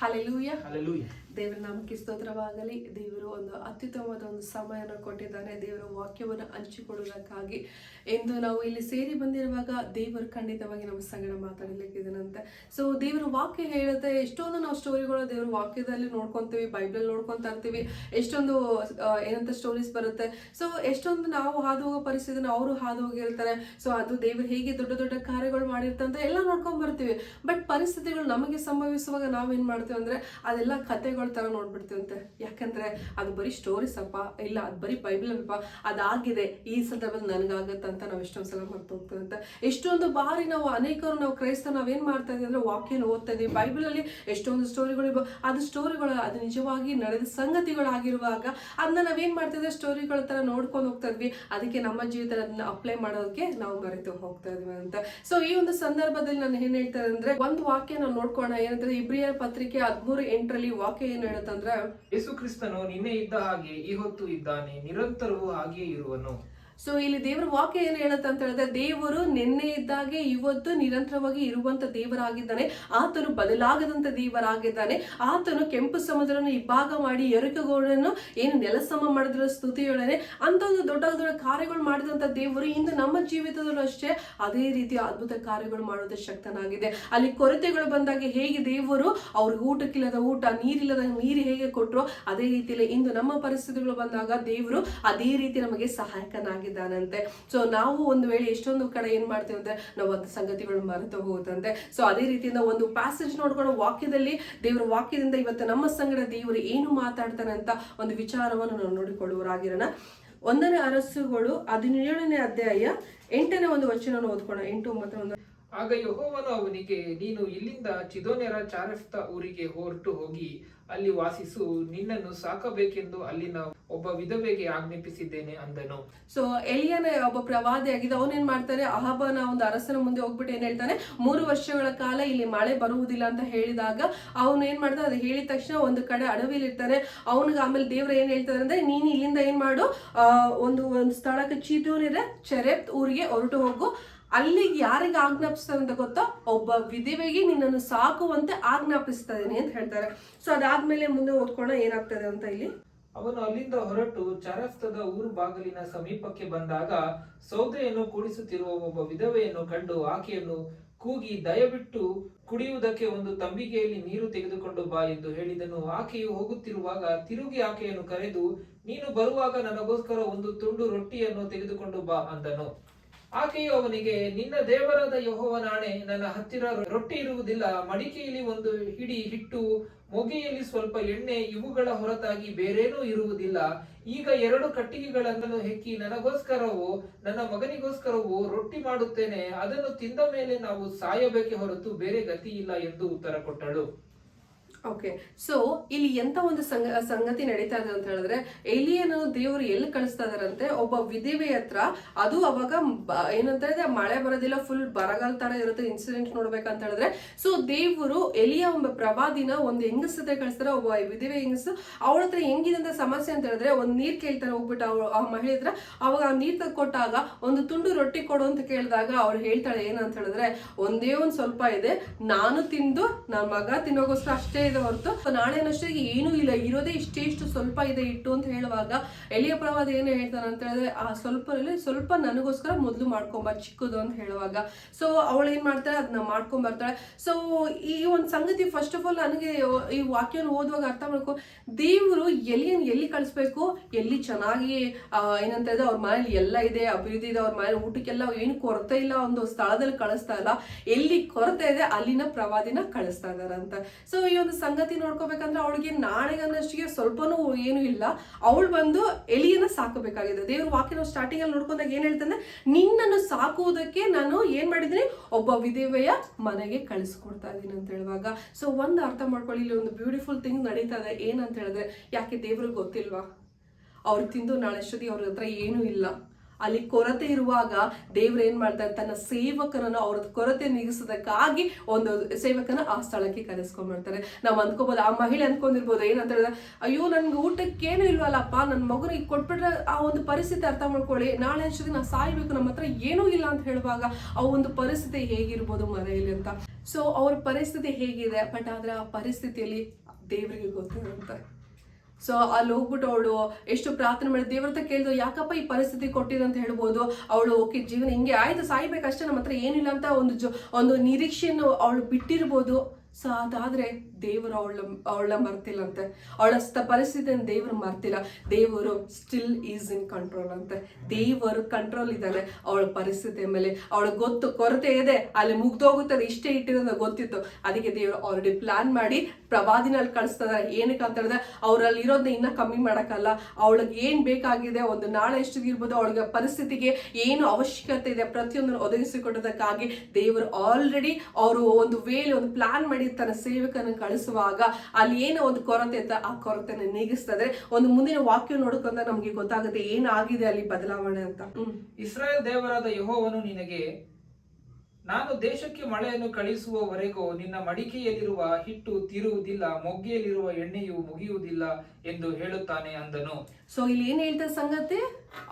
Hallelujah. Hallelujah. ದೇವರ ನಾಮಕ್ಕೆ ಸ್ತೋತ್ರವಾಗಲಿ. ದೇವರು ಒಂದು ಅತ್ಯುತ್ತಮವಾದ ಒಂದು ಸಮಯವನ್ನು ಕೊಟ್ಟಿದ್ದಾನೆ ದೇವರ ವಾಕ್ಯವನ್ನು ಹಂಚಿಕೊಡುವುದಕ್ಕಾಗಿ. ಎಂದು ನಾವು ಇಲ್ಲಿ ಸೇರಿ ಬಂದಿರುವಾಗ ದೇವರು ಖಂಡಿತವಾಗಿ ನಮ್ಮ ಸಂಗಡ ಮಾತಾಡಲಿಕ್ಕಿದನಂತೆ. ಸೊ ದೇವರ ವಾಕ್ಯ ಹೇಳುತ್ತೆ, ಎಷ್ಟೊಂದು ನಾವು ಸ್ಟೋರಿಗಳು ದೇವರ ವಾಕ್ಯದಲ್ಲಿ ನೋಡ್ಕೊಂತೀವಿ, ಬೈಬಲ್ ನೋಡ್ಕೊಂತಾ ಇರ್ತೀವಿ, ಎಷ್ಟೊಂದು ಏನಂತ ಸ್ಟೋರೀಸ್ ಬರುತ್ತೆ. ಸೊ ಎಷ್ಟೊಂದು ನಾವು ಹಾದು ಹೋಗೋ ಪರಿಸ್ಥಿತಿನ ಅವರು ಹಾದು ಹೋಗಿರ್ತಾರೆ. ಸೊ ಅದು ದೇವರು ಹೇಗೆ ದೊಡ್ಡ ದೊಡ್ಡ ಕಾರ್ಯಗಳು ಮಾಡಿರ್ತಾರೆ ಎಲ್ಲ ನೋಡ್ಕೊಂಡ್ ಬರ್ತೀವಿ. ಬಟ್ ಪರಿಸ್ಥಿತಿಗಳು ನಮಗೆ ಸಂಭವಿಸುವಾಗ ನಾವೇನ್ ಮಾಡ್ತೀವಿ ಅಂದ್ರೆ ಅದೆಲ್ಲ ಕಥೆಗಳ ತರ ನೋಡ್ಬಿಡ್ತೀವಂತೆ. ಯಾಕಂದ್ರೆ ಅದು ಬರೀ ಸ್ಟೋರೀಸ್ ಅಪ್ಪ, ಇಲ್ಲ ಅದು ಬರೀ ಬೈಬಲ್ ಅಪ್ಪ, ಅದಾಗಿದೆ ಈ ಸಂದರ್ಭದಲ್ಲಿ ನನಗಾಗತ್ತಂತ ನಾವು ಎಷ್ಟೊಂದ್ಸಲ ಮರ್ತು ಹೋಗ್ತೀವಂತೆ. ಎಷ್ಟೊಂದು ಬಾರಿ ನಾವು ಕ್ರೈಸ್ತ ನಾವೇನ್ ಮಾಡ್ತಾ ಇದೀವಿ ಅಂದ್ರೆ ವಾಕ್ಯನ ಓದ್ತಾ ಇದೀವಿ. ಬೈಬಲ್ ಅಲ್ಲಿ ಎಷ್ಟೊಂದು ಸ್ಟೋರಿಗಳು, ಅದು ನಿಜವಾಗಿ ನಡೆದ ಸಂಗತಿಗಳಾಗಿರುವಾಗ ಅದನ್ನ ನಾವೇನ್ ಮಾಡ್ತಿದ್ವಿ, ಸ್ಟೋರಿಗಳ ತರ ನೋಡ್ಕೊಂಡು ಹೋಗ್ತಾ ಇದ್ವಿ. ಅದಕ್ಕೆ ನಮ್ಮ ಜೀವಿತದಲ್ಲಿ ಅದನ್ನ ಅಪ್ಲೈ ಮಾಡೋದಕ್ಕೆ ನಾವು ಮರೆತು ಹೋಗ್ತಾ ಇದ್ವಿ ಅಂತ. ಸೊ ಈ ಒಂದು ಸಂದರ್ಭದಲ್ಲಿ ನಾನು ಏನ್ ಹೇಳ್ತಾ ಅಂದ್ರೆ ಒಂದು ವಾಕ್ಯ ನಾವು ನೋಡ್ಕೋಣ. ಏನಂದ್ರೆ ಇಬ್ರಿಯರ ಪತ್ರಿಕೆ 13:8 ವಾಕ್ಯ ಏನ್ ಹೇಳುತ್ತಂದ್ರೆ, ಯೇಸು ಕ್ರಿಸ್ತನು ನಿನ್ನೆ ಇದ್ದ ಹಾಗೆ ಈ ಹೊತ್ತು ಇದ್ದಾನೆ, ನಿರಂತರವೂ ಹಾಗೆಯೇ ಇರುವನು. ಸೊ ಇಲ್ಲಿ ದೇವರ ವಾಕ್ಯ ಏನ್ ಹೇಳುತ್ತೆ ಅಂತ ಹೇಳಿದ್ರೆ, ದೇವರು ನಿನ್ನೆ ಇದ್ದಾಗೆ ಇವತ್ತು ನಿರಂತರವಾಗಿ ಇರುವಂತ ದೇವರಾಗಿದ್ದಾನೆ. ಆತನು ಬದಲಾಗದಂತ ದೇವರಾಗಿದ್ದಾನೆ. ಆತನು ಕೆಂಪು ಸಮುದ್ರವನ್ನು ಇಬ್ಬಾಗ ಮಾಡಿ ಎರುಕುಗಳನ್ನು ಏನು ನೆಲಸಮ ಮಾಡಿದ್ರ ಸ್ತುತಿಯೊಡನೆ ಅಂತ ಒಂದು ದೊಡ್ಡ ದೊಡ್ಡ ಕಾರ್ಯಗಳು ಮಾಡಿದಂತ ದೇವರು ಇಂದು ನಮ್ಮ ಜೀವಿತದಲ್ಲೂ ಅಷ್ಟೇ ಅದೇ ರೀತಿ ಅದ್ಭುತ ಕಾರ್ಯಗಳು ಮಾಡೋದು ಶಕ್ತನಾಗಿದೆ. ಅಲ್ಲಿ ಕೊರತೆಗಳು ಬಂದಾಗ ಹೇಗೆ ದೇವರು ಅವ್ರಿಗೆ ಊಟಕ್ಕಿಲ್ಲದ ಊಟ, ನೀರಿಲ್ಲದ ನೀರು ಹೇಗೆ ಕೊಟ್ಟರು, ಅದೇ ರೀತಿಯಲ್ಲಿ ಇಂದು ನಮ್ಮ ಪರಿಸ್ಥಿತಿಗಳು ಬಂದಾಗ ದೇವರು ಅದೇ ರೀತಿ ನಮಗೆ ಸಹಾಯಕನಾಗಿದೆ. ಸೊ ನಾವು ಒಂದು ವೇಳೆ ಎಷ್ಟೊಂದು ಕಡೆ ಏನ್ ಮಾಡ್ತೀವಿ ಅಂದ್ರೆ ನಾವು ಅದು ಸಂಗತಿಗಳು ಮರೆತು ಹೋಗುತ್ತಂತೆ. ಸೊ ಅದೇ ರೀತಿಯಿಂದ ಒಂದು ಪ್ಯಾಸೇಜ್ ನೋಡ್ಕೊಂಡು ವಾಕ್ಯದಲ್ಲಿ ದೇವರ ವಾಕ್ಯದಿಂದ ಇವತ್ತು ನಮ್ಮ ಸಂಗಡ ದೇವರು ಏನು ಮಾತಾಡ್ತಾನೆ ಅಂತ ಒಂದು ವಿಚಾರವನ್ನು ನಾವು ನೋಡಿಕೊಳ್ಳುವರಾಗಿರೋಣ. 1ನೇ ಅರಸುಗಳು 17ನೇ ಅಧ್ಯಾಯ 8ನೇ ಒಂದು ವಚನ ಓದ್ಕೋಣ. 8, 9. ಆಗ ಯೆಹೋವನು ಅವನಿಗೆ, ನೀನು ಇಲ್ಲಿಂದ ಚಿದೋನ್ಯರ ಚಾರೆಫ್ತ ಊರಿಗೆ ಹೊರಟು ಹೋಗಿ ಅಲ್ಲಿ ವಾಸಿಸು, ನಿನ್ನನ್ನು ಸಾಕಬೇಕೆಂದು ಅಲ್ಲಿನ ಒಬ್ಬ ವಿಧವೆಗೆ ಆಜ್ಞಾಪಿಸಿದ್ದೇನೆ ಅಂದನು. ಸೊ ಎಲಿಯನ ಒಬ್ಬ ಪ್ರವಾದಿಯಾಗಿದ್ದ. ಅವನೇನ್ ಮಾಡ್ತಾನೆ, ಅಹಾಬನ ಒಂದು ಅರಸನ ಮುಂದೆ ಹೋಗ್ಬಿಟ್ಟು ಏನ್ ಹೇಳ್ತಾನೆ, 3 ವರ್ಷಗಳ ಕಾಲ ಇಲ್ಲಿ ಮಳೆ ಬರುವುದಿಲ್ಲ ಅಂತ ಹೇಳಿದಾಗ ಅವನು ಏನ್ ಮಾಡ್ತಾನೆ, ಅದು ಹೇಳಿದ ತಕ್ಷಣ ಒಂದು ಕಡೆ ಅಡವಿಲಿ ಇರ್ತಾನೆ. ಅವನಿಗೆ ಆಮೇಲೆ ದೇವ್ರ ಏನ್ ಹೇಳ್ತಾರೆ ಅಂದ್ರೆ, ನೀನು ಇಲ್ಲಿಂದ ಏನ್ ಮಾಡು, ಒಂದು ಸ್ಥಳಕ್ಕೆ ಚಿದೋನ್ಯರ ಚಾರೆಫ್ತ ಊರಿಗೆ ಹೊರಟು ಹೋಗು. ಅಲ್ಲಿಗೆ ಯಾರಿಗೆ ಆಜ್ಞಾಪಿಸ್ತಾರೆ ಅಂತ ಗೊತ್ತಾ, ಒಬ್ಬ ವಿಧವೆಗೆ ನಿನ್ನನ್ನು ಸಾಕುವಂತೆ ಆಜ್ಞಾಪಿಸ್ತಾ ಇದೀನಿ ಅಂತ ಹೇಳ್ತಾರೆ. ಸೊ ಅದಾದ್ಮೇಲೆ ಮುಂದೆ ಓದ್ಕೊಳ್ಳೋಣ ಏನಾಗ್ತದೆ ಅಂತ. ಇಲ್ಲಿ ಅವನು ಅಲ್ಲಿಂದ ಹೊರಟು ಚಾರೆಫ್ತದ ಊರು ಬಾಗಿಲಿನ ಸಮೀಪಕ್ಕೆ ಬಂದಾಗ ಸೌದೆಯನ್ನು ಕೂಡಿಸುತ್ತಿರುವ ಒಬ್ಬ ವಿಧವೆಯನ್ನು ಕಂಡು ಆಕೆಯನ್ನು ಕೂಗಿ, ದಯವಿಟ್ಟು ಕುಡಿಯುವುದಕ್ಕೆ ಒಂದು ತಂಬಿಗೆಯಲ್ಲಿ ನೀರು ತೆಗೆದುಕೊಂಡು ಬಾ ಎಂದು ಹೇಳಿದನು. ಆಕೆಯು ಹೋಗುತ್ತಿರುವಾಗ ತಿರುಗಿ ಆಕೆಯನ್ನು ಕರೆದು, ನೀನು ಬರುವಾಗ ನನಗೋಸ್ಕರ ಒಂದು ತುಂಡು ರೊಟ್ಟಿಯನ್ನು ತೆಗೆದುಕೊಂಡು ಬಾ ಅಂದನು. ಆಕೆಯು ಅವನಿಗೆ, ನಿನ್ನ ದೇವರಾದ ಯೆಹೋವನಾಣೆ, ನನ್ನ ಹತ್ತಿರ ರೊಟ್ಟಿ ಇರುವುದಿಲ್ಲ, ಮಡಿಕೆಯಲ್ಲಿ ಒಂದು ಹಿಡಿ ಹಿಟ್ಟು, ಮೊಗೆಯಲ್ಲಿ ಸ್ವಲ್ಪ ಎಣ್ಣೆ, ಇವುಗಳ ಹೊರತಾಗಿ ಬೇರೇನೂ ಇರುವುದಿಲ್ಲ. ಈಗ 2 ಕಟ್ಟಿಗೆಗಳನ್ನು ಹೆಕ್ಕಿ ನನಗೋಸ್ಕರವೂ ನನ್ನ ಮಗನಿಗೋಸ್ಕರವೂ ರೊಟ್ಟಿ ಮಾಡುತ್ತೇನೆ. ಅದನ್ನು ತಿಂದ ಮೇಲೆ ನಾವು ಸಾಯಬೇಕೆ ಹೊರತು ಬೇರೆ ಗತಿ ಇಲ್ಲ ಎಂದು ಉತ್ತರ ಕೊಟ್ಟಳು. ಓಕೆ, ಸೊ ಇಲ್ಲಿ ಎಂತ ಒಂದು ಸಂಗತಿ ನಡೀತಾ ಇದೆ ಅಂತ ಹೇಳಿದ್ರೆ, ಎಲಿಯನು ದೇವರು ಎಲ್ಲಿ ಕಳಿಸ್ತಾ ಇದಾರಂತೆ, ಒಬ್ಬ ವಿಧವೆ ಹತ್ರ. ಅದು ಅವಾಗ ಏನಂತ ಹೇಳಿದ್ರೆ ಮಳೆ ಬರೋದಿಲ್ಲ, ಫುಲ್ ಬರಗಾಲ ತರ ಇರುತ್ತೆ ಇನ್ಸಿಡೆಂಟ್ ನೋಡ್ಬೇಕಂತ ಹೇಳಿದ್ರೆ. ಸೊ ದೇವರು ಎಲಿಯ ಒಬ್ಬ ಪ್ರವಾದಿನ ಒಂದು ಹೆಂಗಸತೆ ಕಳಿಸ್ತಾರೆ, ಒಬ್ಬ ವಿಧವೆ ಹೆಂಗಸು. ಅವಳ ಹತ್ರ ಹೆಂಗಿದಂತ ಸಮಸ್ಯೆ ಅಂತ ಹೇಳಿದ್ರೆ, ಒಂದ್ ನೀರ್ ಕೇಳ್ತಾರೆ ಹೋಗ್ಬಿಟ್ಟು ಆ ಮಹಿಳೆ ಹತ್ರ. ಅವಾಗ ಆ ನೀರ್ ಕೊಟ್ಟಾಗ ಒಂದು ತುಂಡು ರೊಟ್ಟಿ ಕೊಡು ಅಂತ ಕೇಳಿದಾಗ ಅವ್ರು ಹೇಳ್ತಾಳೆ ಏನಂತ ಹೇಳಿದ್ರೆ, ಒಂದೇ ಒಂದ್ ಸ್ವಲ್ಪ ಇದೆ, ನಾನು ತಿಂದು ನನ್ನ ಮಗ ತಿನ್ನೋಗೋಸ್ಕರ ಅಷ್ಟೇ ಇದೆ ಹೊರತು ನಾಳೆನಷ್ಟೇ ಏನೂ ಇಲ್ಲ, ಇರೋದೇ ಇಷ್ಟು ಸ್ವಲ್ಪ ಇದೆ ಇಟ್ಟು ಅಂತ ಹೇಳುವಾಗ ಎಲಿಯ ಪ್ರವಾದಿ ಏನು ಹೇಳ್ತಾನೆ ಅಂತ ಹೇಳಿದ್ರೆ, ಆ ಸ್ವಲ್ಪ ನನಗೋಸ್ಕರ ಮೊದಲು ಮಾಡ್ಕೊಂಬ ಚಿಕ್ಕದು ಅಂತ ಹೇಳುವಾಗ ಸೊ ಅವಳು ಏನ್ ಮಾಡ್ತಾಳೆ, ಅದನ್ನ ಮಾಡ್ಕೊಂಡ್ ಬರ್ತಾಳೆ. ಸೊ ಈ ಒಂದು ಸಂಗತಿ ಫಸ್ಟ್ ಆಫ್ ಆಲ್ ನನಗೆ ಈ ವಾಕ್ಯನ ಓದುವಾಗ ಅರ್ಥ ಮಾಡ್ಕೊ, ದೇವರು ಎಲ್ಲಿ ಕಳಿಸ್ಬೇಕು, ಎಲ್ಲಿ ಚೆನ್ನಾಗಿ ಏನಂತ ಹೇಳಿದ್ರೆ ಅವ್ರ ಮನೇಲಿ ಎಲ್ಲ ಇದೆ, ಅಭಿವೃದ್ಧಿ ಇದೆ, ಅವ್ರ ಮನೇಲಿ ಊಟಕ್ಕೆಲ್ಲ ಏನು ಕೊರತೆ ಇಲ್ಲ, ಒಂದು ಸ್ಥಳದಲ್ಲಿ ಕಳಿಸ್ತಾ ಇಲ್ಲ, ಎಲ್ಲಿ ಕೊರತೆ ಇದೆ ಅಲ್ಲಿನ ಪ್ರವಾದಿನ ಕಳಿಸ್ತಾ ಇದಾರಂತ. ಸೊ ಈ ಒಂದು ಸಂಗತಿ ನೋಡ್ಕೋಬೇಕಂದ್ರೆ ಅವಳಿಗೆ ನಾಳೆಗನ್ನಷ್ಟಿಗೆ ಸ್ವಲ್ಪನೂ ಏನು ಇಲ್ಲ, ಅವಳು ಬಂದು ಎಲಿಯನ್ನ ಸಾಕಬೇಕಾಗಿದೆ. ದೇವ್ರ ವಾಕ್ಯ ಸ್ಟಾರ್ಟಿಂಗ್ ಅಲ್ಲಿ ನೋಡ್ಕೊಂಡಾಗ ಏನ್ ಹೇಳ್ತಾನೆ, ನಿನ್ನನ್ನು ಸಾಕುವುದಕ್ಕೆ ನಾನು ಏನ್ ಮಾಡಿದೀನಿ, ಒಬ್ಬ ವಿಧವೆಯ ಮನೆಗೆ ಕಳಿಸ್ಕೊಡ್ತಾ ಇದೀನಿ ಅಂತ ಹೇಳುವಾಗ ಸೊ ಒಂದು ಅರ್ಥ ಮಾಡ್ಕೊಳ್ಳಿ, ಇಲ್ಲಿ ಒಂದು ಬ್ಯೂಟಿಫುಲ್ ಥಿಂಗ್ ನಡೀತಾ ಇದೆ. ಏನಂತ ಹೇಳಿದ್ರೆ, ಯಾಕೆ ದೇವ್ರಿಗೆ ಗೊತ್ತಿಲ್ವಾ, ಅವ್ರು ತಿಂದು ನಾಳೆ ಅವ್ರ ಹತ್ರ ಏನೂ ಇಲ್ಲ, ಅಲ್ಲಿ ಕೊರತೆ ಇರುವಾಗ ದೇವ್ರು ಏನ್ ಮಾಡ್ತಾರೆ, ತನ್ನ ಸೇವಕನನ್ನು ಅವ್ರದ್ದು ಕೊರತೆ ನೀಗಿಸೋದಕ್ಕಾಗಿ ಒಂದು ಸೇವಕನ ಆ ಸ್ಥಳಕ್ಕೆ ಕರೆಸ್ಕೊಂಡ್ಬರ್ತಾರೆ. ನಾವು ಅಂದ್ಕೋಬಹುದು, ಆ ಮಹಿಳೆ ಅಂದ್ಕೊಂಡಿರ್ಬೋದು ಏನಂತ ಹೇಳಿದ್ರೆ, ಅಯ್ಯೋ ನನ್ಗೆ ಊಟಕ್ಕೇನು ಇಲ್ವಲ್ಲಪ್ಪ, ನನ್ನ ಮಗನಿಗೆ ಕೊಟ್ಬಿಟ್ರೆ ಆ ಒಂದು ಪರಿಸ್ಥಿತಿ ಅರ್ಥ ಮಾಡ್ಕೊಳ್ಳಿ, ನಾಳೆ ಅಷ್ಟೊತ್ತಿಗೆ ನಾವು ಸಾಯ್ಬೇಕು, ನಮ್ಮ ಹತ್ರ ಏನೂ ಇಲ್ಲ ಅಂತ ಹೇಳುವಾಗ ಆ ಒಂದು ಪರಿಸ್ಥಿತಿ ಹೇಗಿರ್ಬೋದು ಮನೆಯಲ್ಲಿ ಅಂತ. ಸೊ ಅವ್ರ ಪರಿಸ್ಥಿತಿ ಹೇಗಿದೆ, ಬಟ್ ಆದ್ರೆ ಆ ಪರಿಸ್ಥಿತಿಯಲ್ಲಿ ದೇವರಿಗೆ ಗೊತ್ತಿರುತ್ತೆ. ಸೊ ಅಲ್ಲಿ ಹೋಗ್ಬಿಟ್ಟು ಅವಳು ಎಷ್ಟು ಪ್ರಾರ್ಥನೆ ಮಾಡಿ ದೇವ್ರ ಹತ್ರ ಕೇಳಿದ್ರು, ಯಾಕಪ್ಪ ಈ ಪರಿಸ್ಥಿತಿ ಕೊಟ್ಟಿದೆ ಅಂತ ಹೇಳ್ಬೋದು. ಅವಳು ಓಕೆ ಜೀವನ ಹಿಂಗೆ ಆಯ್ತು, ಸಾಯ್ಬೇಕಷ್ಟೇ, ನಮ್ಮ ಹತ್ರ ಏನಿಲ್ಲ ಅಂತ ಒಂದು ನಿರೀಕ್ಷೆಯನ್ನು ಅವಳು ಬಿಟ್ಟಿರ್ಬೋದು. ಸೊ ಅದಾದ್ರೆ ದೇವರು ಅವಳ ಮರ್ತಿಲ್ಲಂತೆ, ಅವಳ ಪರಿಸ್ಥಿತಿಯನ್ನು ದೇವರು ಮರ್ತಿಲ್ಲ. ದೇವರು ಸ್ಟಿಲ್ ಈಸ್ ಇನ್ ಕಂಟ್ರೋಲ್ ಅಂತೆ. ದೇವರು ಕಂಟ್ರೋಲ್ ಇದ್ದಾನೆ ಅವಳ ಪರಿಸ್ಥಿತಿಯ ಮೇಲೆ. ಅವಳು ಗೊತ್ತು ಕೊರತೆ ಇದೆ, ಅಲ್ಲಿ ಮುಗ್ದೋಗುತ್ತದೆ, ಇಷ್ಟೇ ಇಟ್ಟಿರೋದು ಗೊತ್ತಿತ್ತು. ಅದಕ್ಕೆ ದೇವರು ಆಲ್ರೆಡಿ ಪ್ಲಾನ್ ಮಾಡಿ ಪ್ರವಾದಿನಲ್ಲಿ ಕಳಿಸ್ತದ. ಏನಕ್ಕೆ ಅಂತ ಹೇಳಿದ್ರೆ ಅವರಲ್ಲಿ ಇರೋದನ್ನ ಇನ್ನ ಕಮ್ಮಿ ಮಾಡಕ್ಕಲ್ಲ, ಅವಳಿಗೆ ಏನ್ ಬೇಕಾಗಿದೆ, ಒಂದು ನಾಳೆ ಎಷ್ಟಿಗಿರ್ಬೋದು, ಅವಳಿಗೆ ಪರಿಸ್ಥಿತಿಗೆ ಏನು ಅವಶ್ಯಕತೆ ಇದೆ ಪ್ರತಿಯೊಂದನ್ನು ಒದಗಿಸಿಕೊಡೋದಕ್ಕಾಗಿ ದೇವರು ಆಲ್ರೆಡಿ ಅವರು ಒಂದು ವೇಳೆ ಒಂದು ಪ್ಲಾನ್ ಮಾಡಿ ತನ್ನ ಸೇವಕನ ಕಳಿಸುವಾಗ ಅಲ್ಲಿ ಏನೋ ಒಂದು ಕೊರತೆ ಇತ್ತ, ಆ ಕೊರತೆನ ನೀಗಿಸ್ತದೆ. ಒಂದು ಮುಂದಿನ ವಾಕ್ಯ ನೋಡ್ಕೊಂಡ ನಮ್ಗೆ ಗೊತ್ತಾಗುತ್ತೆ ಏನಾಗಿದೆ ಅಲ್ಲಿ ಬದಲಾವಣೆ ಅಂತ. ಇಸ್ರಾಯೇಲ್ ದೇವರಾದ ಯೆಹೋವನು ನಿನಗೆ, ನಾನು ದೇಶಕ್ಕೆ ಮಳೆಯನ್ನು ಕಳಿಸುವವರೆಗೂ ನಿನ್ನ ಮಡಿಕೆಯಲ್ಲಿರುವ ಹಿಟ್ಟು ತೀರುವುದಿಲ್ಲ, ಮೊಗ್ಗೆಯಲ್ಲಿರುವ ಎಣ್ಣೆಯು ಮುಗಿಯುವುದಿಲ್ಲ ಎಂದು ಹೇಳುತ್ತಾನೆ ಅಂದನು. ಸೊ ಇಲ್ಲಿ ಏನ್ ಹೇಳ್ತಾರೆ ಸಂಗತಿ,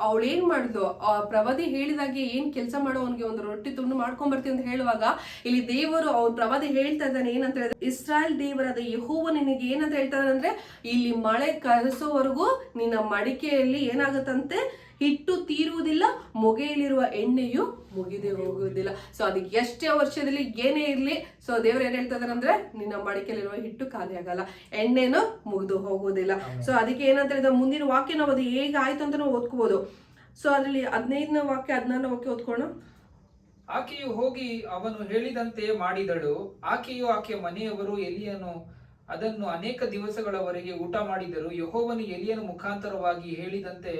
ಅವಳು ಏನ್ ಮಾಡಿದ್ಲು, ಆ ಪ್ರವಾದಿ ಹೇಳಿದಾಗೆ ಏನ್ ಕೆಲಸ ಮಾಡೋ ಅವನಿಗೆ ಒಂದು ರೊಟ್ಟಿ ತುಂಡು ಮಾಡ್ಕೊಂಡ್ ಬರ್ತೀನಿ ಅಂತ ಹೇಳುವಾಗ ಇಲ್ಲಿ ದೇವರು ಅವ್ರ ಪ್ರವಾದಿ ಹೇಳ್ತಾ ಇದ್ದಾನೆ ಏನಂತ ಹೇಳಿದ್ರೆ, ಇಸ್ರಾಯೇಲ್ ದೇವರಾದ ಯೆಹೋವ ನಿನಗೆ ಏನಂತ ಹೇಳ್ತಾ ಇದ್ದಾನೆ ಅಂದ್ರೆ, ಇಲ್ಲಿ ಮಳೆ ಕಳಿಸೋವರೆಗೂ ನಿನ್ನ ಮಡಿಕೆಯಲ್ಲಿ ಏನಾಗತ್ತಂತೆ, ಹಿಟ್ಟು ತೀರುವುದಿಲ್ಲ, ಮೊಗೆಯಲ್ಲಿರುವ ಎಣ್ಣೆಯು ಮುಗಿದೇ ಹೋಗುವುದಿಲ್ಲ. ಸೊ ಅದಕ್ಕೆ ಎಷ್ಟೇ ವರ್ಷದಲ್ಲಿ ಏನೇ ಇರ್ಲಿ, ಸೊ ದೇವ್ರು ಏನ್ ಹೇಳ್ತಾ ಇದಾರೆ ಅಂದ್ರೆ, ನಿನ್ನ ಮಡಿಕೆಯಲ್ಲಿರುವ ಹಿಟ್ಟು ಖಾಲಿ ಆಗಲ್ಲ, ಎಣ್ಣೆನೂ ಮುಗಿದು ಹೋಗುವುದಿಲ್ಲ. ಸೊ ಅದಕ್ಕೆ ಏನಂತ ಹೇಳಿದ್ರೆ ಮುಂದಿನ ವಾಕ್ಯ ನಾವು ಅದು ಹೇಗೆ ಆಯ್ತು ಅಂತ ನಾವು ಓದ್ಕೋಬಹುದು. ಸೊ ಅದ್ರಲ್ಲಿ 15ನೇ ವಾಕ್ಯ 16ನೇ ವಾಕ್ಯ ಓದ್ಕೋಣ. ಆಕೆಯು ಹೋಗಿ ಅವನು ಹೇಳಿದಂತೆ ಮಾಡಿದಳು. ಆಕೆಯು ಆಕೆಯ ಮನೆಯವರು ಎಲಿಯನು ಅದನ್ನು ಅನೇಕ ದಿವಸಗಳವರೆಗೆ ಊಟ ಮಾಡಿದರು. ಯೆಹೋವನು ಎಲಿಯನ ಮುಖಾಂತರವಾಗಿ ಹೇಳಿದಂತೆ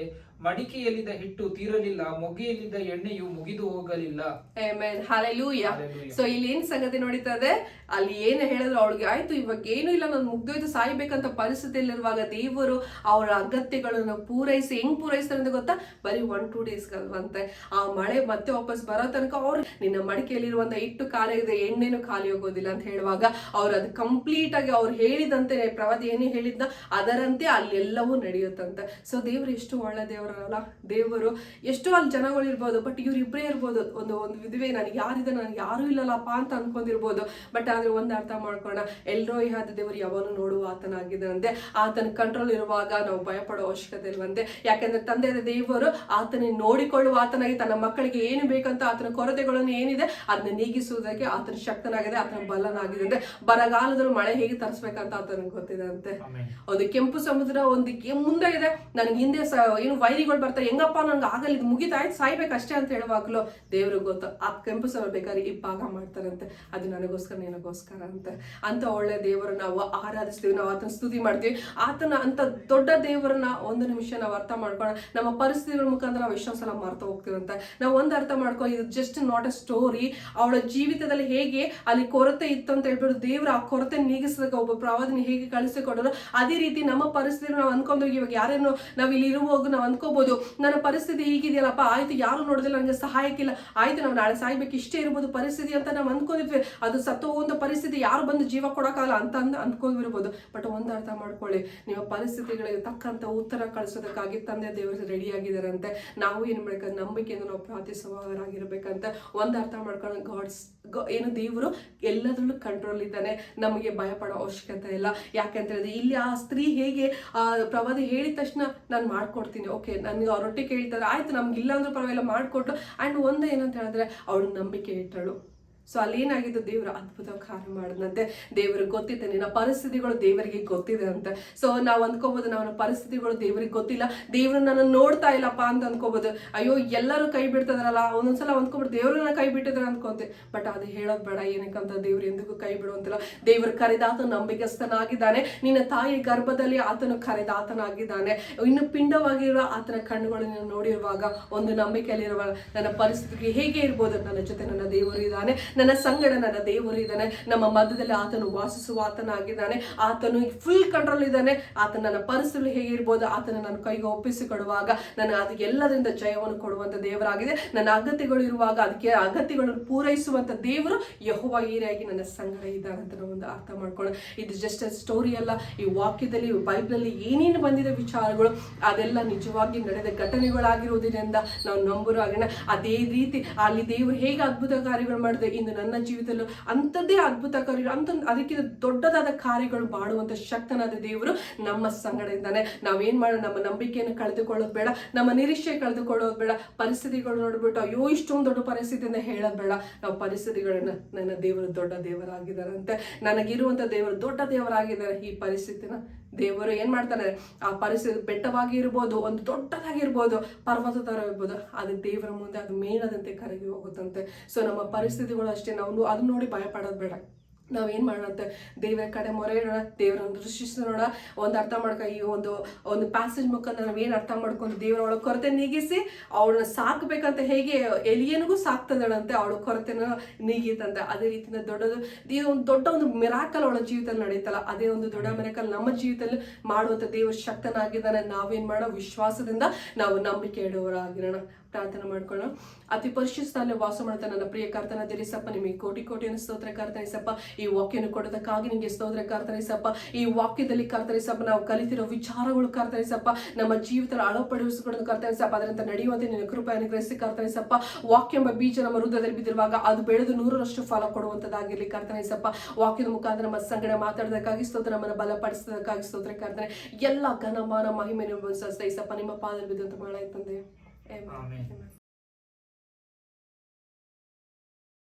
ಮಡಿಕೆಯಲ್ಲಿದ್ದ ಹಿಟ್ಟು ತೀರಲಿಲ್ಲ, ಮೊಗ್ಗೆಯಲ್ಲಿದ್ದ ಎಣ್ಣೆಯು ಮುಗಿದು ಹೋಗಲಿಲ್ಲ. Amen, hallelujah. ಸೊ ಇಲ್ಲಿ ಏನ್ ಸಂಗತಿ ನೋಡಿತಾ ಇದೆ, ಅಲ್ಲಿ ಏನು ಹೇಳಿದ್ರು ಅವಳಿಗೆ ಆಯ್ತು, ಇವಾಗ ಏನು ಇಲ್ಲ, ನಾನು ಮುಗ್ದೋಯ್ತು, ಸಾಯ್ಬೇಕಂತ ಪರಿಸ್ಥಿತಿಯಲ್ಲಿರುವಾಗ ದೇವರು ಅವರ ಅಗತ್ಯಗಳನ್ನು ಪೂರೈಸಿ, ಹೆಂಗ್ ಪೂರೈಸ್ತಾರೆ ಅಂತ ಗೊತ್ತಾ, ಬರೀ 1-2 ಡೇಸ್ ಅಲ್ವಂತೆ. ಆ ಮಳೆ ಮತ್ತೆ ವಾಪಸ್ ಬರೋ ತನಕ ಅವ್ರು ನಿನ್ನ ಮಡಿಕೆಯಲ್ಲಿರುವಂತ ಹಿಟ್ಟು ಖಾಲಿ ಇದೆ, ಎಣ್ಣೆನೂ ಖಾಲಿ ಹೋಗೋದಿಲ್ಲ ಅಂತ ಹೇಳುವಾಗ ಅವ್ರು ಅದು ಕಂಪ್ಲೀಟ್ ಆಗಿ ಅವ್ರು ಹೇಳಿದಂತೆ ಪ್ರವಾದಿ ಏನೇ ಹೇಳಿದ್ದ ಅದರಂತೆ ಅಲ್ಲೆಲ್ಲವೂ ನಡೆಯುತ್ತಂತೆ. ಸೊ ದೇವರು ಎಷ್ಟು ಒಳ್ಳೆ ದೇವರಲ್ಲ, ದೇವರು ಎಷ್ಟೋ ಅಲ್ಲಿ ಜನಗಳು ಇರ್ಬೋದು, ಬಟ್ ಇವ್ರಿಬ್ಬರೇ ಇರ್ಬೋದು, ಒಂದು ವಿಧವೆ, ನನಗೆ ಯಾರಿದೆ, ನನಗೆ ಯಾರು ಇಲ್ಲಲ್ಲಪ್ಪ ಅಂತ ಅನ್ಕೊಂಡಿರ್ಬೋದು. ಬಟ್ ಆದ್ರೆ ಒಂದು ಅರ್ಥ ಮಾಡ್ಕೋಣ, ಎಲ್ರೋ ಯಾದ ದೇವರು ಯಾವನು ನೋಡುವ ಆತನಾಗಿದ್ದಂತೆ. ಆತನ ಕಂಟ್ರೋಲ್ ಇರುವಾಗ ನಾವು ಭಯಪಡೋ ಅವಶ್ಯಕತೆ ಇಲ್ವಂತೆ. ಯಾಕೆಂದ್ರೆ ತಂದೆ ದೇವರು ಆತನ ನೋಡಿಕೊಳ್ಳುವ ಆತನಾಗಿ ತನ್ನ ಮಕ್ಕಳಿಗೆ ಏನು ಬೇಕಂತ ಆತನ ಕೊರತೆಗಳನ್ನು ಏನಿದೆ ಅದನ್ನ ನೀಗಿಸುವುದಕ್ಕೆ ಆತನ ಶಕ್ತನಾಗಿದೆ, ಆತನ ಬಲನಾಗಿದೆ. ಅಂದ್ರೆ ಬರಗಾಲದಲ್ಲಿ ಮಳೆ ಹೇಗೆ ತರಿಸ್ಬೇಕಂತ ಆತನಿಗೆ ಗೊತ್ತಿದೆ ಅಂತೆ. ಒಂದು ಕೆಂಪು ಸಮುದ್ರ ಒಂದು ಮುಂದೆ ಇದೆ, ನನಗೆ ಹಿಂದೆ ಏನು ವೈರಿಗಳು ಬರ್ತಾರೆ, ಹೆಂಗಪ್ಪ ನನ್ಗೆ ಆಗಲ್ಲ, ಇದು ಮುಗಿತಾಯ್ತು, ಸಾಯ್ಬೇಕಷ್ಟೇ ಅಂತ ಹೇಳುವಾಗ್ಲೂ ದೇವ್ರಿಗೆ ಗೊತ್ತು ಆ ಕೆಂಪು ಸಮುದ್ರ ಬೇಕಾದ್ರೆ ಈ ಭಾಗ ಮಾಡ್ತಾರಂತೆ, ಅದು ನನಗೋಸ್ಕರ ನಿನಗೋಸ್ಕರ ಅಂತ ಒಳ್ಳೆ ದೇವರು ನಾವು ಆರಾಧಿಸ್ತೀವಿ, ನಾವು ಆತನ ಸ್ತುತಿ ಮಾಡ್ತೀವಿ. ಆತನ ಅಂತ ದೊಡ್ಡ ದೇವರನ್ನ ಒಂದು ನಿಮಿಷ ನಾವು ಅರ್ಥ ಮಾಡ್ಕೊಳ್ಳೋಣ. ನಮ್ಮ ಪರಿಸ್ಥಿತಿಗಳ ಮುಖಾಂತರ ನಾವು ಎಷ್ಟೊಂದು ಸಲ ಮರ್ತು ಹೋಗ್ತೀವಂತ. ನಾವು ಒಂದು ಅರ್ಥ ಮಾಡ್ಕೊ, ಇದು ಜಸ್ಟ್ ನಾಟ್ ಅ ಸ್ಟೋರಿ. ಅವಳ ಜೀವಿತದಲ್ಲಿ ಹೇಗೆ ಅಲ್ಲಿ ಕೊರತೆ ಇತ್ತು ಅಂತ ಹೇಳ್ಬಿಟ್ಟು ದೇವ್ರ ಆ ಕೊರತೆ ನೀಗಿಸಿದಾಗ ಒಬ್ಬ ಪ್ರವಾದಿನ ಹೇಗೆ ಕಳಿಸಿಕೊಡೋರು, ಅದೇ ರೀತಿ ನಮ್ಮ ಪರಿಸ್ಥಿತಿ ನಾವು ಅನ್ಕೊಂಡ್ರೆ, ಇವಾಗ ಯಾರೇನೋ ನಾವ್ ಇಲ್ಲಿ ಇರುವಾಗ ನಾವು ಅನ್ಕೋಬಹುದು, ನನ್ನ ಪರಿಸ್ಥಿತಿ ಹೀಗಿದೆಯಲ್ಲಪ್ಪ, ಆಯ್ತು ಯಾರು ನೋಡಿದಿಲ್ಲ, ನನಗೆ ಸಹಾಯಕ್ಕಿಲ್ಲ, ಆಯ್ತು ನಾವು ನಾಳೆ ಸಾಯ್ಬೇಕು, ಇಷ್ಟೇ ಇರ್ಬೋದು ಪರಿಸ್ಥಿತಿ ಅಂತ ನಾವು ಅನ್ಕೊಂಡಿದ್ವಿ. ಅದು ಸತ್ತೋ ಒಂದು ಪರಿಸ್ಥಿತಿ, ಯಾರು ಬಂದು ಜೀವ ಕೊಡೋಕ್ಕಾಗಲ್ಲ ಅಂತ ಅನ್ಕೊಂಡಿರ್ಬೋದು. ಬಟ್ ಒಂದು ಅರ್ಥ ಮಾಡ್ಕೊಳ್ಳಿ, ನಿಮ್ಮ ಪರಿಸ್ಥಿತಿಗಳಿಗೆ ತಕ್ಕಂತ ಉತ್ತರ ಕಳಿಸೋದಕ್ಕಾಗಿ ತಂದೆ ದೇವರು ರೆಡಿ ಆಗಿದಾರಂತೆ. ನಾವು ಏನ್ ಮಾಡ್ಬೇಕು, ನಂಬಿಕೆಯಿಂದ ನಾವು ಪ್ರಾರ್ಥಿಸುವವರಾಗಿರ್ಬೇಕಂತ ಒಂದು ಅರ್ಥ ಮಾಡ್ಕೊಂಡು, ಏನು ದೇವರು ಎಲ್ಲದರಲ್ಲೂ ಕಂಟ್ರೋಲ್ ಇದ್ದಾನೆ, ನಮಗೆ ಭಯ ಪಡೋ ಅವಶ್ಯಕತೆ ಇಲ್ಲ. ಯಾಕಂತ ಹೇಳಿದ್ರೆ ಇಲ್ಲಿ ಆ ಸ್ತ್ರೀ ಹೇಗೆ ಪ್ರವಾದಿ ಹೇಳಿದ ತಕ್ಷಣ ನಾನು ಮಾಡ್ಕೊಡ್ತೀನಿ, ಓಕೆ ನನಗೆ ರೊಟ್ಟಿ ಕೇಳ್ತಾರೆ, ಆಯ್ತು ನಮ್ಗೆ ಇಲ್ಲ ಅಂದ್ರೂ ಪರವಾಗಿಲ್ಲ ಮಾಡ್ಕೊಟ್ರು. ಅಂಡ್ ಒಂದು ಏನಂತ ಹೇಳಿದ್ರೆ ಅವಳು ನಂಬಿಕೆ ಇಟ್ಟಳು. ಸೊ ಅಲ್ಲೇನಾಗಿದ್ದು, ದೇವರು ಅದ್ಭುತ ಕಾರ್ಯ ಮಾಡಿದಂತೆ. ದೇವ್ರಿಗೆ ಗೊತ್ತಿದೆ, ನಿನ್ನ ಪರಿಸ್ಥಿತಿಗಳು ದೇವರಿಗೆ ಗೊತ್ತಿದೆ ಅಂತ. ಸೊ ನಾವು ಅಂದ್ಕೋಬಹುದು, ನಮ್ಮ ಪರಿಸ್ಥಿತಿಗಳು ದೇವರಿಗೆ ಗೊತ್ತಿಲ್ಲ, ದೇವ್ರು ನನ್ನ ನೋಡ್ತಾ ಇಲ್ಲಪ್ಪ ಅಂತ ಅನ್ಕೋಬಹುದು. ಅಯ್ಯೋ ಎಲ್ಲರೂ ಕೈ ಬಿಡ್ತದಾರಲ್ಲ, ಒಂದೊಂದ್ಸಲ ಅಂದ್ಕೊಬಿಟ್ಟು ದೇವ್ರನ್ನ ಕೈ ಬಿಟ್ಟಿದ್ರೆ ಅನ್ಕೊಂತೆ. ಬಟ್ ಅದು ಹೇಳೋದು ಬೇಡ, ಏನಕ್ಕಂತ ದೇವ್ರು ಎಂದಿಗೂ ಕೈ ಬಿಡುವಂತಿಲ್ಲ. ದೇವರು ಕರೆದಾತ ನಂಬಿಕಸ್ಥನಾಗಿದ್ದಾನೆ. ನಿನ್ನ ತಾಯಿ ಗರ್ಭದಲ್ಲಿ ಆತನು ಕರೆದಾತನಾಗಿದ್ದಾನೆ. ಇನ್ನು ಪಿಂಡವಾಗಿರುವ ಆತನ ಕಣ್ಣುಗಳನ್ನು ನೋಡಿರುವಾಗ ಒಂದು ನಂಬಿಕೆಯಲ್ಲಿರುವ, ನನ್ನ ಪರಿಸ್ಥಿತಿಗೆ ಹೇಗೆ ಇರ್ಬೋದು, ನನ್ನ ಜೊತೆ ನನ್ನ ದೇವರು ಇದ್ದಾನೆ, ನನ್ನ ಸಂಗಡ ನನ್ನ ದೇವರು ಇದ್ದಾನೆ, ನಮ್ಮ ಮಧ್ಯದಲ್ಲಿ ಆತನು ವಾಸಿಸುವ ಆತನಾಗಿದ್ದಾನೆ, ಆತನು ಫುಲ್ ಕಂಟ್ರೋಲ್ ಇದ್ದಾನೆ. ಆತನ ನನ್ನ ಪರಿಸ್ಥಿತಿ ಹೇಗಿರ್ಬೋದು ಆತನ ನನ್ನ ಕೈಗೆ ಒಪ್ಪಿಸಿಕೊಡುವಾಗ ನಾನು ಅದಕ್ಕೆ ಎಲ್ಲದರಿಂದ ಜಯವನ್ನು ಕೊಡುವಂತ ದೇವರಾಗಿದೆ. ನನ್ನ ಅಗತ್ಯಗಳು ಇರುವಾಗ ಅದಕ್ಕೆ ಅಗತ್ಯಗಳನ್ನು ಪೂರೈಸುವಂತ ದೇವರು ಯೆಹೋವ ಈರೆಯಾಗಿ ನನ್ನ ಸಂಗಡ ಇದ್ದಾನೆ ಅಂತ ನಾವು ಒಂದು ಅರ್ಥ ಮಾಡ್ಕೊಳ್ಳೋಣ. ಇದು ಜಸ್ಟ್ ಸ್ಟೋರಿ ಅಲ್ಲ, ಈ ವಾಕ್ಯದಲ್ಲಿ ಬೈಬಲಲ್ಲಿ ಏನೇನು ಬಂದಿದೆ ವಿಚಾರಗಳು ಅದೆಲ್ಲ ನಿಜವಾಗಿ ನಡೆದ ಘಟನೆಗಳಾಗಿರುವುದರಿಂದ ನಾವು ನಂಬುವಾಗಣ. ಅದೇ ರೀತಿ ಅಲ್ಲಿ ದೇವರು ಹೇಗೆ ಅದ್ಭುತ ಕಾರ್ಯಗಳು ಮಾಡಿದೆ, ಇನ್ನು ಇಂದು ನನ್ನ ಜೀವಿತದಲ್ಲೂ ಅಂಥದ್ದೇ ಅದ್ಭುತ ಕಾರ್ಯಗಳು ಅದಕ್ಕಿಂತ ದೊಡ್ಡದಾದ ಕಾರ್ಯಗಳು ಮಾಡುವಂಥ ಶಕ್ತನಾದ ದೇವರು ನಮ್ಮ ಸಂಗಡ ಇದ್ದಾನೆ. ನಾವೇನ್ ಮಾಡೋಣ, ನಮ್ಮ ನಂಬಿಕೆಯನ್ನು ಕಳೆದುಕೊಳ್ಳೋದು ಬೇಡ, ನಮ್ಮ ನಿರೀಕ್ಷೆ ಕಳೆದುಕೊಳ್ಳೋದು ಬೇಡ. ಪರಿಸ್ಥಿತಿಗಳು ನೋಡ್ಬಿಟ್ಟು ಅಯ್ಯೋ ಇಷ್ಟೊಂದು ದೊಡ್ಡ ಪರಿಸ್ಥಿತಿಯಿಂದ ಹೇಳೋದು ಬೇಡ. ನಾವು ಪರಿಸ್ಥಿತಿಗಳನ್ನ ನನ್ನ ದೇವರು ದೊಡ್ಡ ದೇವರಾಗಿದ್ದಾರಂತೆ, ನನಗಿರುವಂಥ ದೇವರು ದೊಡ್ಡ ದೇವರಾಗಿದ್ದಾರೆ. ಈ ಪರಿಸ್ಥಿತಿನ ದೇವರು ಏನ್ ಮಾಡ್ತಾನೆ, ಆ ಪರಿಸ್ಥಿತಿ ಬೆಟ್ಟವಾಗಿ ಇರ್ಬೋದು, ಒಂದು ದೊಡ್ಡದಾಗಿರ್ಬೋದು, ಪರ್ವತ ತರ ಇರ್ಬೋದು, ಅದು ದೇವರ ಮುಂದೆ ಅದು ಮೇಣದಂತೆ ಕರಗಿ ಹೋಗುತ್ತಂತೆ. ಸೊ ನಮ್ಮ ಪರಿಸ್ಥಿತಿಗಳು ಅಷ್ಟೇ, ನಾವು ಅದನ್ನ ನೋಡಿ ಭಯ ಪಡೋದು ಬೇಡ. ನಾವೇನ್ ಮಾಡೋಣಂತೆ, ದೇವರ ಕಡೆ ಮೊರೆ ಇಡೋಣ, ದೇವರನ್ನು ದೃಷ್ಟಿಸೋಣ, ಒಂದು ಅರ್ಥ ಮಾಡ್ಕೊ. ಈ ಒಂದು ಪ್ಯಾಸೇಜ್ ಮುಖಾಂತರ ನಾವೇನು ಅರ್ಥ ಮಾಡ್ಕೊಂಡು ದೇವರ ಅವಳ ಕೊರತೆ ನೀಗಿಸಿ ಅವಳನ್ನ ಸಾಕ್ಬೇಕಂತ ಹೇಗೆ ಎಲಿಯನಿಗೂ ಸಾಕ್ತದಳಂತೆ, ಅವಳ ಕೊರತೆನ ನೀಗಿತಂತೆ. ಅದೇ ರೀತಿಯಿಂದ ಒಂದು ದೊಡ್ಡ ಒಂದು ಮಿರಾಕಲ್ ಅವಳ ಜೀವಿತದಲ್ಲಿ ನಡೀತಲ್ಲ, ಅದೇ ಒಂದು ದೊಡ್ಡ ಮಿರಾಕಲ್ ನಮ್ಮ ಜೀವಿತದಲ್ಲಿ ಮಾಡುವಂತ ದೇವರು ಶಕ್ತನಾಗಿದ್ದಾನೆ. ನಾವೇನ್ ಮಾಡೋ, ವಿಶ್ವಾಸದಿಂದ ನಾವು ನಂಬಿಕೆ ಇಡುವವರಾಗಿರೋಣ. ಪ್ರಾರ್ಥನೆ ಮಾಡ್ಕೊಳ್ಳೋಣ. ಅತಿ ಪರಿಶುದ್ಧದಲ್ಲಿ ವಾಸ ಮಾಡ್ತಾ ನನ್ನ ಪ್ರಿಯ ಕರ್ತನ ದೇರಿಸಪ್ಪ, ನಿಮಗೆ ಕೋಟಿ ಕೋಟಿಯನ್ನು ಸ್ತೋತ್ರ ಕರ್ತನಿಸಪ್ಪ. ಈ ವಾಕ್ಯವನ್ನು ಕೊಡೋದಕ್ಕಾಗಿ ನಿಮಗೆ ಸ್ತೋತ್ರ ಕರ್ತನಿಸಪ್ಪ. ಈ ವಾಕ್ಯದಲ್ಲಿ ಕರ್ತನಿಸಪ್ಪ ನಾವು ಕಲಿತಿರೋ ವಿಚಾರಗಳು ಕರ್ತನಿಸಪ್ಪ ನಮ್ಮ ಜೀವಿತ ಅಳಪಡಿಸಿಕೊಳ್ಳೋದು ಕರ್ತನಿಸಪ್ಪ. ಅದರಂತೆ ನಡೆಯುವಂತೆ ನಿನ್ನ ಕೃಪೆ ಅನುಗ್ರಹಿಸಿ ಕರ್ತನಿಸಪ್ಪ. ವಾಕ್ಯ ಎಂಬ ಬೀಜ ನಮ್ಮ ಹೃದಯದಲ್ಲಿ ಬಿದ್ದಿರುವಾಗ ಅದು ಬೆಳೆದು 100ರಷ್ಟು ಫಲ ಕೊಡುವಂತದ್ದಾಗಿರ್ಲಿ ಕರ್ತನಿಸಪ್ಪ. ವಾಕ್ಯದ ಮುಖಾಂತರ ನಮ್ಮ ಸಂಗಡ ಮಾತಾಡೋದಕ್ಕಾಗಿ ಸ್ತೋತ್ರ, ನಮ್ಮನ್ನು ಬಲಪಡಿಸೋದಕ್ಕಾಗಿ ಸ್ತೋತ್ರ ಕರ್ತನೆ. ಎಲ್ಲ ಘನಮಾನ ಮಹಿಮೆಯನ್ನು ಸಹಿಸಪ್ಪ ನಿಮ್ಮ ಪಾದದಲ್ಲಿ ಬಿದ್ದಂತ ಮಾಡಾಯ್ತಂದೆ. Amen.